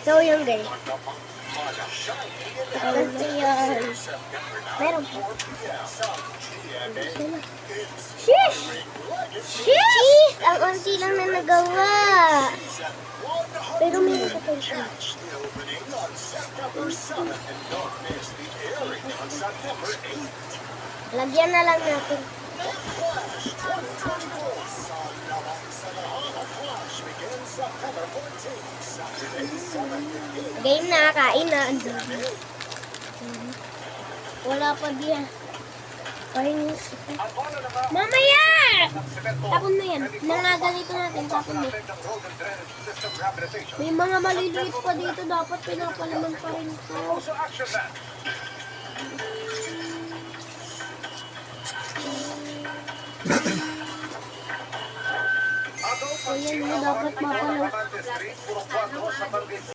So, yung guys. Kasi yan. Meron po. Sheesh! Sheesh! Ang unti lang na nagawa. Pero meron pa tayo siya. Lagyan na lang natin. Game na, kain na. Wala pa diyan. Mamaya! Tapon na yan. Nangaganito natin, tapon mo. May mga maliliit pa dito, dapat pinapalaman pa rin ito. Ayan mo, dapat mapalaman.